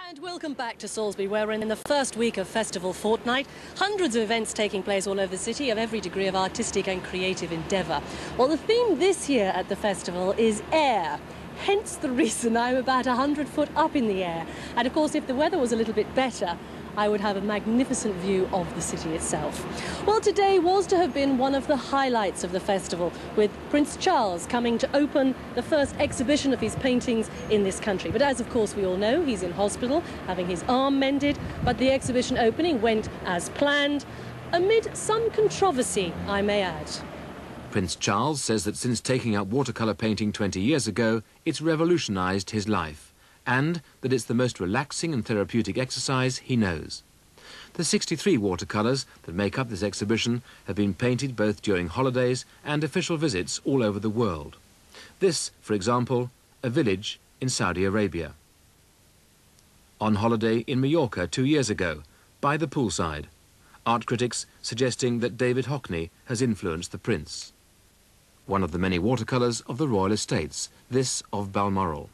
And welcome back to Salisbury, where we're in the first week of Festival Fortnight. Hundreds of events taking place all over the city of every degree of artistic and creative endeavour. Well, the theme this year at the festival is air. Hence the reason I'm about 100 foot up in the air. And of course, if the weather was a little bit better, I would have a magnificent view of the city itself. Well, today was to have been one of the highlights of the festival, with Prince Charles coming to open the first exhibition of his paintings in this country. But as of course we all know, he's in hospital, having his arm mended, but the exhibition opening went as planned, amid some controversy, I may add. Prince Charles says that since taking up watercolour painting 20 years ago, it's revolutionised his life, and that it's the most relaxing and therapeutic exercise he knows. The 63 watercolours that make up this exhibition have been painted both during holidays and official visits all over the world. This, for example, a village in Saudi Arabia. On holiday in Mallorca 2 years ago, by the poolside, art critics suggesting that David Hockney has influenced the prince. One of the many watercolours of the royal estates, this of Balmoral.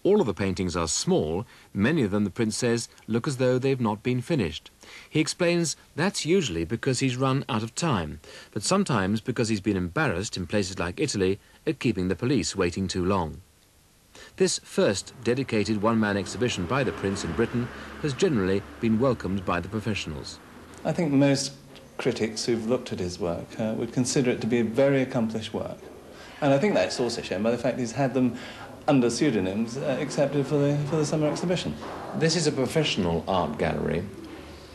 All of the paintings are small. Many of them, the prince says, look as though they've not been finished. He explains that's usually because he's run out of time, but sometimes because he's been embarrassed in places like Italy at keeping the police waiting too long. This first dedicated one-man exhibition by the prince in Britain has generally been welcomed by the professionals. I think most critics who've looked at his work would consider it to be a very accomplished work. And I think that's also shown by the fact he's had them under pseudonyms accepted for the summer exhibition. This is a professional art gallery.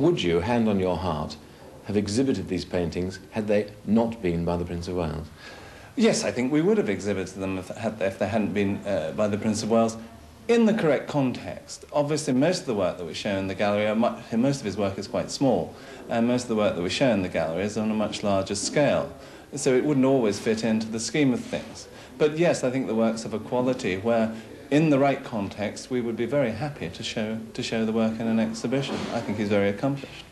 Would you, hand on your heart, have exhibited these paintings had they not been by the Prince of Wales? Yes, I think we would have exhibited them if they hadn't been by the Prince of Wales in the correct context. Obviously, most of the work that we show in the gallery, most of his work is quite small, and most of the work that we show in the gallery is on a much larger scale. So it wouldn't always fit into the scheme of things. But yes, I think the work's of a quality where, in the right context, we would be very happy to show the work in an exhibition. I think he's very accomplished.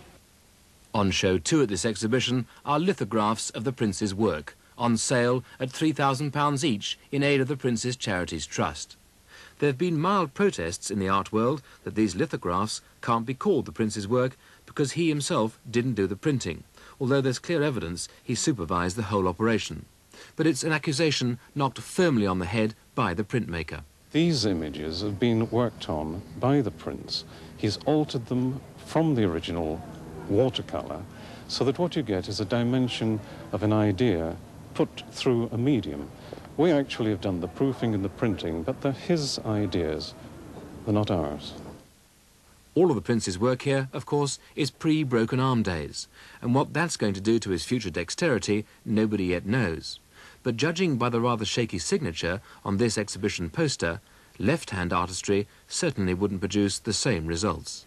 On show too at this exhibition are lithographs of the Prince's work, on sale at £3,000 each in aid of the Prince's Charities Trust. There have been mild protests in the art world that these lithographs can't be called the Prince's work because he himself didn't do the printing, although there's clear evidence he supervised the whole operation. But it's an accusation knocked firmly on the head by the printmaker. These images have been worked on by the Prince. He's altered them from the original watercolour so that what you get is a dimension of an idea put through a medium. We actually have done the proofing and the printing, but they're his ideas, they're not ours. All of the Prince's work here, of course, is pre-broken arm days, and what that's going to do to his future dexterity, nobody yet knows. But judging by the rather shaky signature on this exhibition poster, left-hand artistry certainly wouldn't produce the same results.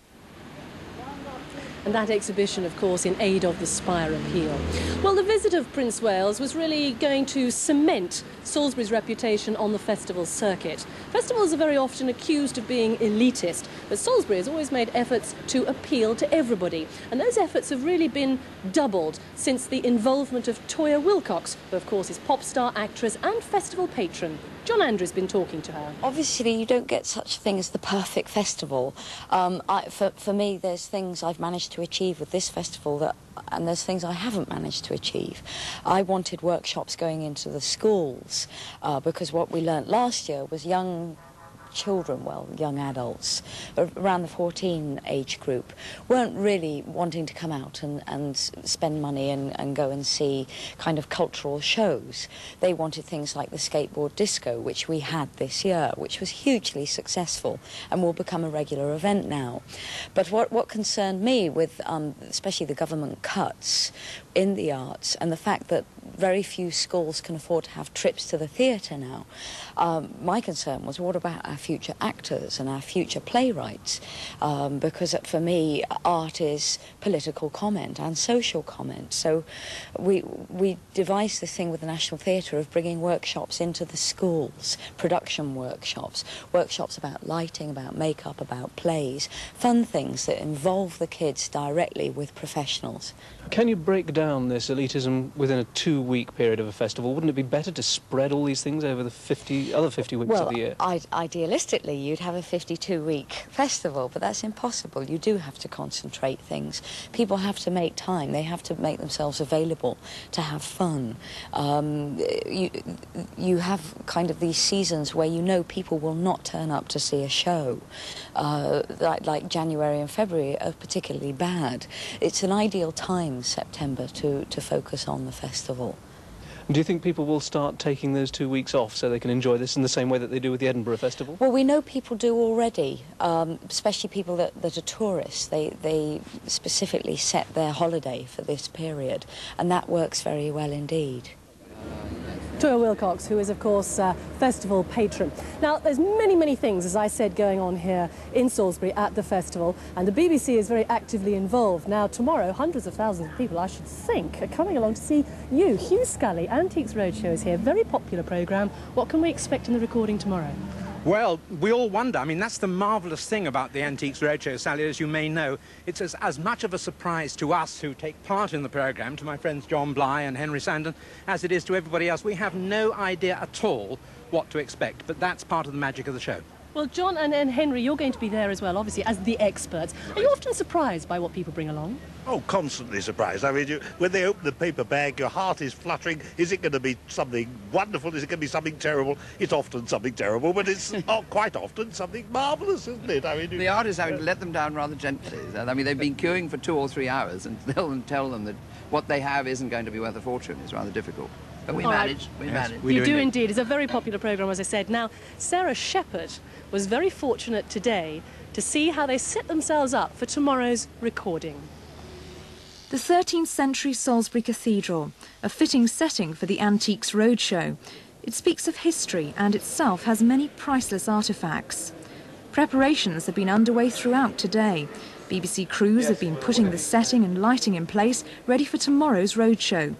And that exhibition, of course, in aid of the Spire appeal. Well, the visit of Prince Wales was really going to cement Salisbury's reputation on the festival circuit. Festivals are very often accused of being elitist, but Salisbury has always made efforts to appeal to everybody. And those efforts have really been doubled since the involvement of Toyah Willcox, who, of course, is pop star, actress and festival patron. John Andrew's been talking to her. Obviously, you don't get such a thing as the perfect festival. For me, there's things I've managed to achieve with this festival and there's things I haven't managed to achieve. I wanted workshops going into the schools because what we learnt last year was young children, well, young adults, around the 14 age group, weren't really wanting to come out and spend money and go and see kind of cultural shows. They wanted things like the skateboard disco, which we had this year, which was hugely successful and will become a regular event now. But what concerned me with especially the government cuts in the arts and the fact that very few schools can afford to have trips to the theatre now, my concern was, what about our future actors and our future playwrights? Because for me, art is political comment and social comment. So we devised this thing with the National Theatre of bringing workshops into the schools, production workshops, workshops about lighting, about makeup, about plays, fun things that involve the kids directly with professionals. Can you break down this elitism within a 2 2-week period of a festival, wouldn't it be better to spread all these things over the other 50 weeks of the year? Well, idealistically, you'd have a 52-week festival, but that's impossible. You do have to concentrate things. People have to make time. They have to make themselves available to have fun. You have kind of these seasons where you know people will not turn up to see a show. Like January and February are particularly bad. It's an ideal time, September, to focus on the festival. Do you think people will start taking those 2 weeks off so they can enjoy this in the same way that they do with the Edinburgh Festival? Well, we know people do already, especially people that are tourists. They specifically set their holiday for this period, and that works very well indeed. Toya Wilcox, who is, of course, festival patron. Now, there's many things, as I said, going on here in Salisbury at the festival, and the BBC is very actively involved. Now, tomorrow, hundreds of thousands of people, I should think, are coming along to see you. Hugh Scully, Antiques Roadshow is here, very popular programme. What can we expect in the recording tomorrow? Well, we all wonder. I mean, that's the marvellous thing about the Antiques Roadshow, Sally, as you may know. It's as much of a surprise to us who take part in the programme, to my friends John Bly and Henry Sandon, as it is to everybody else. We have no idea at all what to expect, but that's part of the magic of the show. Well, John and Henry, you're going to be there as well, obviously, as the experts. Are you often surprised by what people bring along? Oh, constantly surprised. I mean, when they open the paper bag, your heart is fluttering. Is it going to be something wonderful? Is it going to be something terrible? It's often something terrible, but it's quite often something marvellous, isn't it? I mean, the artists having to let them down rather gently. I mean, they've been queuing for 2 or 3 hours, and tell them that what they have isn't going to be worth a fortune. It's rather difficult. But we manage. We manage. You do indeed. It's a very popular programme, as I said. Now, Sarah Shepherd was very fortunate today to see how they set themselves up for tomorrow's recording. The 13th century Salisbury Cathedral, a fitting setting for the Antiques Roadshow. It speaks of history and itself has many priceless artefacts. Preparations have been underway throughout today. BBC crews have been putting the setting and lighting in place, ready for tomorrow's roadshow.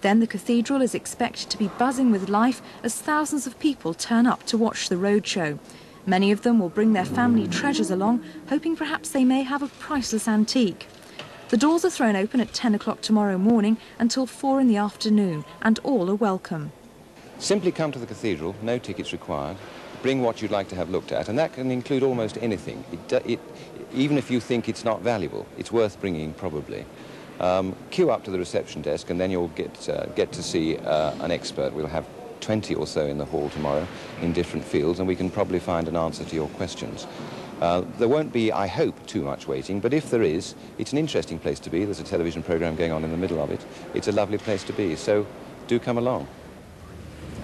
Then the cathedral is expected to be buzzing with life as thousands of people turn up to watch the roadshow. Many of them will bring their family treasures along, hoping perhaps they may have a priceless antique. The doors are thrown open at 10 o'clock tomorrow morning until 4 in the afternoon, and all are welcome. Simply come to the cathedral, no tickets required, bring what you'd like to have looked at, and that can include almost anything. Even if you think it's not valuable, it's worth bringing probably. Queue up to the reception desk and then you'll get to see an expert. We'll have 20 or so in the hall tomorrow in different fields, and we can probably find an answer to your questions. There won't be, I hope, too much waiting, but if there is, it's an interesting place to be. There's a television programme going on in the middle of it. It's a lovely place to be, so do come along.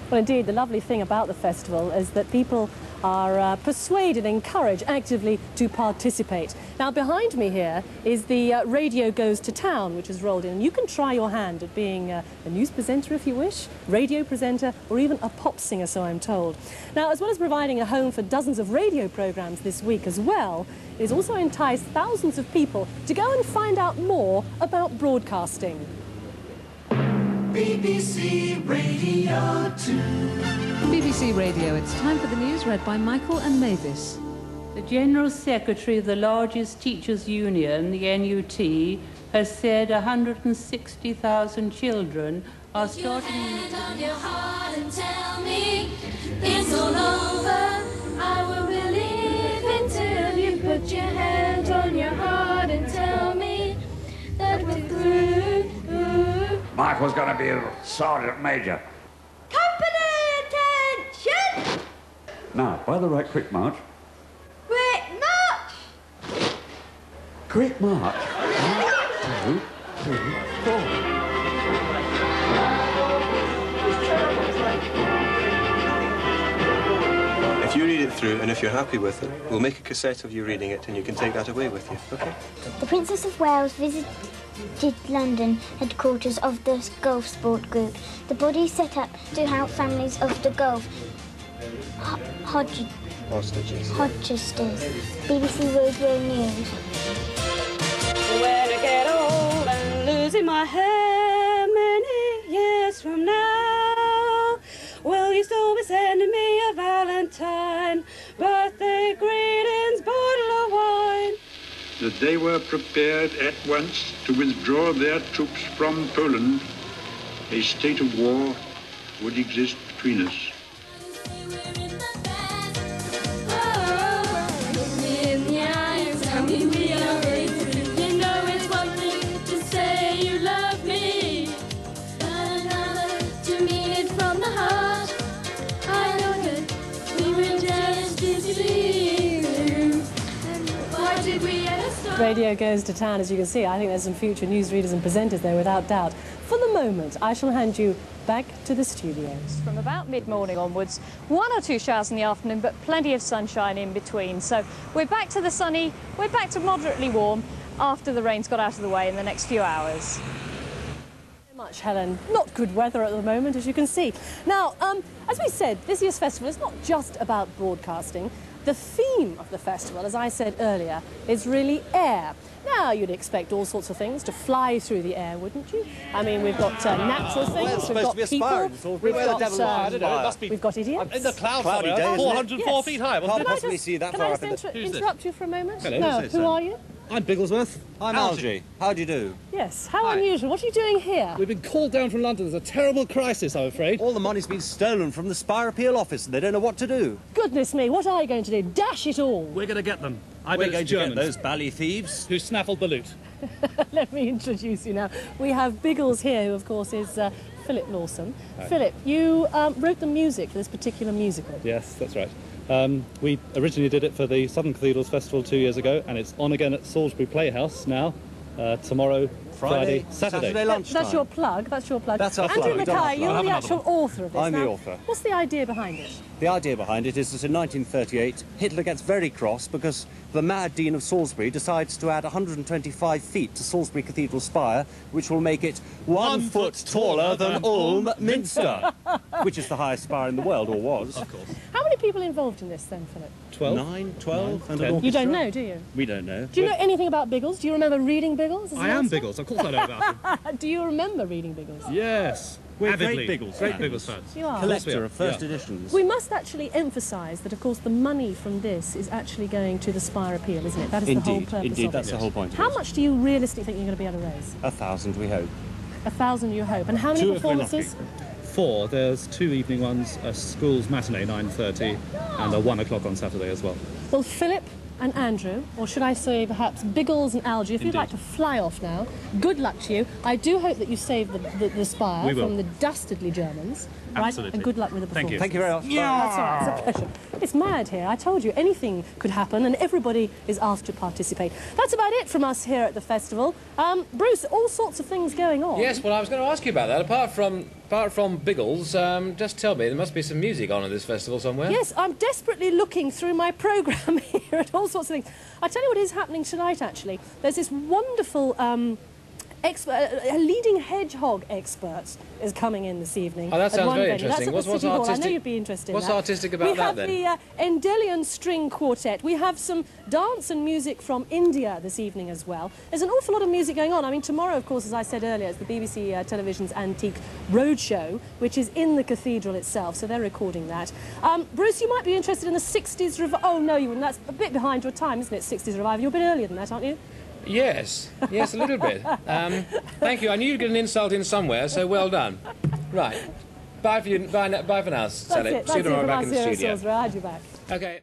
Well, indeed, the lovely thing about the festival is that people are persuaded, encouraged actively to participate. Now, behind me here is the Radio Goes to Town, which has rolled in. You can try your hand at being a news presenter, if you wish, radio presenter, or even a pop singer, so I'm told. Now, as well as providing a home for dozens of radio programmes this week as well, it has also enticed thousands of people to go and find out more about broadcasting. BBC Radio 2. BBC Radio, it's time for the news read by Michael and Mavis. The General Secretary of the largest teachers' union, the NUT, has said 160,000 children are starting... Put your hand on your heart and tell me it's all over. I will believe until you put your hand on your heart and tell me that we're through. Michael's going to be a sergeant major. Company attention! Now, by the right, quick march. Quick march! Quick march. 1, 2, 3, 4. If you read it through, and if you're happy with it, we'll make a cassette of you reading it, and you can take that away with you, OK? The Princess of Wales visited London headquarters of the Golf Sport Group. The body set up to help families of the Gulf Hostages. BBC Radio News. When I get old and losing my hair many years from now, will you still be sending me a Valentine, birthday greetings, bottle of wine? That they were prepared at once to withdraw their troops from Poland a state of war would exist between us. Radio goes to town, as you can see. I think there's some future newsreaders and presenters there, without doubt. For the moment, I shall hand you back to the studios. From about mid-morning onwards, 1 or 2 showers in the afternoon, but plenty of sunshine in between. So we're back to the sunny, we're back to moderately warm after the rain's got out of the way in the next few hours. Very much, Helen. Not good weather at the moment, as you can see. Now, as we said, this year's festival is not just about broadcasting. The theme of the festival, as I said earlier, is really air. Now, you'd expect all sorts of things to fly through the air, wouldn't you? I mean, we've got natural things, we've got people, we've got idiots. In the clouds, cloudy day, 404 feet high. Can I just interrupt you for a moment? Hello. No, who are you? I'm Bigglesworth. I'm Algie. How do you do? Yes, how unusual. What are you doing here? We've been called down from London. There's a terrible crisis, I'm afraid. All the money's been stolen from the Spire Appeal office and they don't know what to do. Goodness me, what are you going to do? Dash it all! We're going to get them. We're going to get those bally thieves who snaffled the loot. Let me introduce you now. We have Biggles here, who of course is Philip Lawson. Hi. Philip, you wrote the music for this particular musical. Yes, that's right. We originally did it for the Southern Cathedrals Festival 2 years ago, and it's on again at Salisbury Playhouse now, tomorrow, Friday, Saturday lunchtime. That's your plug, that's your plug. That's our Andrew plug. Mackay, you're the actual author of this. I'm now, the author. What's the idea behind it? The idea behind it is that in 1938, Hitler gets very cross because the mad Dean of Salisbury decides to add 125 feet to Salisbury Cathedral spire, which will make it 1 foot taller than Ulm Minster, which is the highest spire in the world, or was. Of course. How many people involved in this then, Philip? 12. 9, 12, and 10. an orchestra. You don't know, do you? We don't know. Do you know anything about Biggles? Do you remember reading Biggles? I am Biggles, of course I know about him. Do you remember reading Biggles? Yes. We're Avidly. great Biggles Great fans. Biggles fans. You are. Collector of first editions. We must actually emphasise that, of course, the money from this is actually going to the Spire Appeal, isn't it? That is the whole purpose Indeed, of it. that's the whole point of How it. much do you realistically think you're going to be able to raise? 1,000, we hope. 1,000, you hope. And how many 2 if we're performances? lucky. 4. There's 2 evening ones, a school's matinee, 9:30, and a 1 o'clock on Saturday as well. Well, Philip and Andrew, or should I say perhaps Biggles and Algie, if you'd Indeed. like to fly off now, good luck to you. I do hope that you save the Spire We will. from the dastardly Germans. Right? Absolutely. And good luck with the Thank performance. you. Thank you very much. That's all right, it's a pleasure. It's mad here. I told you, anything could happen and everybody is asked to participate. That's about it from us here at the festival. Bruce, all sorts of things going on. Yes, well, I was going to ask you about that. Apart from Biggles, just tell me, there must be some music on at this festival somewhere. Yes, I'm desperately looking through my programme here at all sorts of things. I tell you what is happening tonight, actually. There's this wonderful a leading hedgehog expert is coming in this evening. Oh, that sounds very interesting. That's at the City Hall. I know you'd be interested What's in that. artistic about that, then? We have the Endelian String Quartet. We have some dance and music from India this evening as well. There's an awful lot of music going on. I mean, tomorrow, of course, as I said earlier, it's the BBC Television's Antiques Roadshow, which is in the cathedral itself, so they're recording that. Bruce, you might be interested in the 60s revival. Oh, no, you wouldn't. That's a bit behind your time, isn't it, 60s revival? You're a bit earlier than that, aren't you? Yes, yes, a little bit. Thank you. I knew you'd get an insult in somewhere, so well done. Right. Bye for you. Bye for now, Sally. See you tomorrow back in the studio. I had you back. Okay.